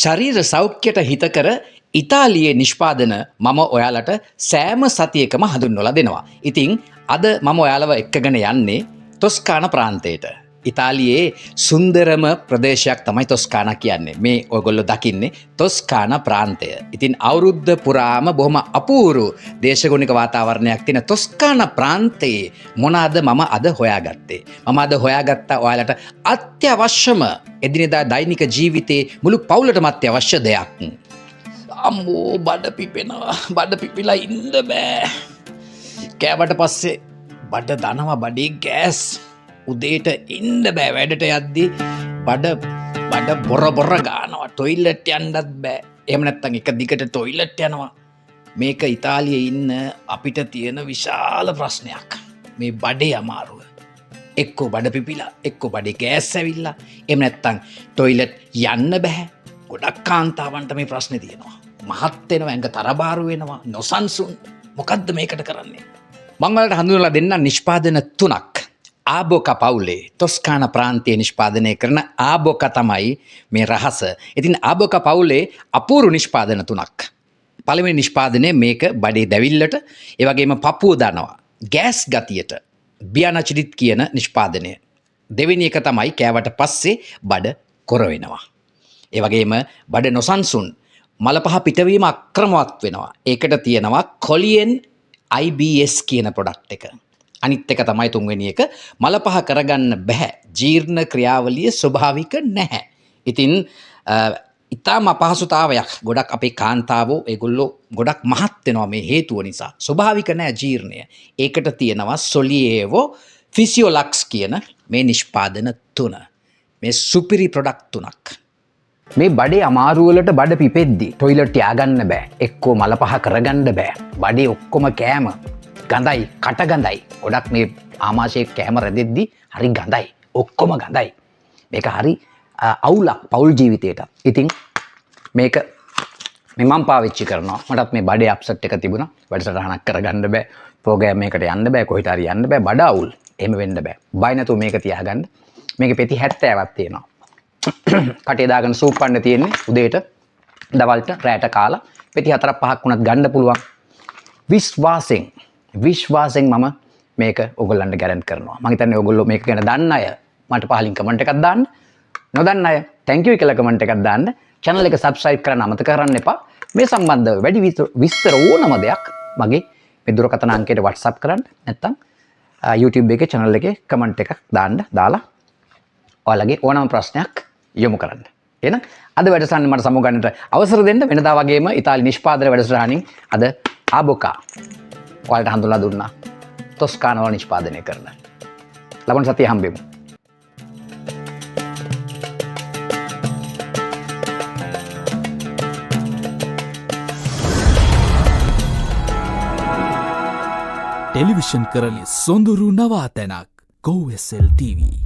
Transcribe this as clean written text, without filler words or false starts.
ශරීර සෞඛ්‍යයට හිතකර ඉතාලියේ නිෂ්පාදන මම ඔයාලට සෑම සතියකම හඳුන්වලා දෙනවා. ඉතින් අද මම ඔයාලව එක්කගෙන යන්නේ තොස්කාන ප්‍රාන්තයට. ඉතාලියේ සුන්දරම ප්‍රදේශයක් තමයි තොස්කාන කියන්නේ. මේ ඔයගොල්ලෝ දකින්නේ තොස්කාන ප්‍රාන්තය. ඉතින් අවුරුද්ද පුරාම බොහොම අපූර්ව දේශගුණික වාතාවරණයක් තියෙන තොස්කාන ප්‍රාන්තයේ මොනවාද මම අද හොයාගත්තේ. මම අද හොයාගත්තා ඔයාලට අත්‍යවශ්‍යම එදිනෙදා දෛනික ජීවිතේ මුළු පවුලටම අත්‍යවශ්‍ය දෙයක්. අම්මෝ බඩ පිපෙනවා. බඩ පිපිලා ඉන්න බෑ. කෑවට පස්සේ බඩ දනවා බඩේ ගෑස්. උදේට ඉන්න බෑ වැඩට යද්දී බඩ බොර ගානවා. ටොයිලට් යන්නත් බෑ. එහෙම නැත්නම් එක දිගට ටොයිලට් යනවා. මේක ඉතාලියේ ඉන්න අපිට තියෙන විශාල ප්‍රශ්නයක්. මේ බඩේ අමාරුව. එක්කෝ බඩ පිපිලා, එක්කෝ බඩේ ගෑස් ඇවිල්ලා. එහෙම නැත්නම් ටොයිලට් යන්න බෑ. ගොඩක් කාන්තාවන්ට මේ ප්‍රශ්නේ තියෙනවා. මහත් වෙනවා, ඇඟ තරබාරු වෙනවා, නොසන්සුන්. මොකද්ද මේකට කරන්නේ? මම වලට හඳුන්වලා දෙන්න නිෂ්පාදන 3ක්. ආබෝකා පවුලේ තොස්කාන ප්‍රාන්තයේ නිෂ්පාදනය කරන ආබෝකා තමයි මේ රහස. ඉතින් ආබෝකා පවුලේ අපූර්ව නිෂ්පාදන 3ක්. පළවෙනි නිෂ්පාදනය මේක බඩේ දැවිල්ලට, ඒ වගේම පපුව දනවා, ගෑස් ගතියට, බියානචිඩිත් කියන නිෂ්පාදනය. දෙවෙනි එක තමයි කෑවට පස්සේ බඩ කොර වෙනවා. ඒ වගේම බඩ නොසන්සුන්, මල පහ පිටවීම අක්‍රමවත් වෙනවා. ඒකට තියෙනවා කොලියෙන් IBS කියන ප්‍රොඩක්ට් එක. අනිත් එක තමයි තුන්වෙනි එක, මල පහ කරගන්න බෑ. ජීර්ණ ක්‍රියාවලිය ස්වභාවික නැහැ. ඉතින් ඉතාම අපහසුතාවයක්. ගොඩක් අපේ කාන්තාවෝ ඒගොල්ලෝ ගොඩක් මහත් වෙනවා මේ හේතුව නිසා. ස්වභාවික නැහැ ජීර්ණය. ඒකට තියෙනවා සොලියේවෝ ෆිසියොලක්ස් කියන මේ නිෂ්පාදන 3. මේ සුපිරි ප්‍රොඩක්ට් 3ක්. මේ බඩේ අමාරුවලට බඩ පිපෙද්දි ටොයිලට් ය아가න්න බෑ. එක්කෝ මල පහ කරගන්න බෑ. බඩේ ඔක්කොම කෑම ගඳයි, කට ගඳයි. ගොඩක් මේ ආමාශයේ කෑම රැදෙද්දි හරි ගඳයි. ඔක්කොම ගඳයි. මේක හරි අවුලක් පෞල් ජීවිතයට. ඉතින් මේක මම පාවිච්චි කරනවා. මටත් මේ බඩේ අප්සෙට් එක තිබුණා. වැඩසටහනක් කරගන්න බෑ. ප්‍රෝග්‍රෑම් එකකට යන්න බෑ. කොහෙට හරි යන්න බෑ. බඩ අවුල්. එහෙම වෙන්න බෑ. බය නැතුව මේක තියාගන්න. මේකේ පෙති 70ක් තියෙනවා. කටේ දාගෙන සූප් වන්න තියෙන්නේ උදේට, දවල්ට, රැට කාලා. පෙති 4ක් 5ක් වුණත් ගන්න පුළුවන්. විශ්වාසයෙන් මම මේක ඔයගොල්ලන්ට ගැරන්ට් කරනවා. මම හිතන්නේ ඔයගොල්ලෝ මේක ගැන දන්න අය මට පහලින් කමෙන්ට් එකක් දාන්න. නොදන්න අය thank you කියලා කමෙන්ට් එකක් දාන්න. channel එක subscribe කරන්න අමතක කරන්න එපා. මේ සම්බන්ධව වැඩි විස්තර ඕනම දෙයක් මගේ මේ දුරකථන අංකයට WhatsApp කරන්න. නැත්නම් YouTube එකේ channel එකේ කමෙන්ට් එකක් දාලා ඔයාලගේ ඕනම ප්‍රශ්නයක් යොමු කරන්න. එහෙනම් අද වැඩසටහන මට සමුගන්නට අවසර දෙන්න. වෙනදා වගේම ඉතාලි නිෂ්පාදන වැඩසටහනින් අද ආබෝකා ඔයාලට හඳුන්වලා දුන්නා. තොස්කාන වල නිෂ්පාදනය කරන. ලබන සතියේ හම්බෙමු. ටෙලිවිෂන් කරලි සොඳුරු නවාතැනක් GoSL TV.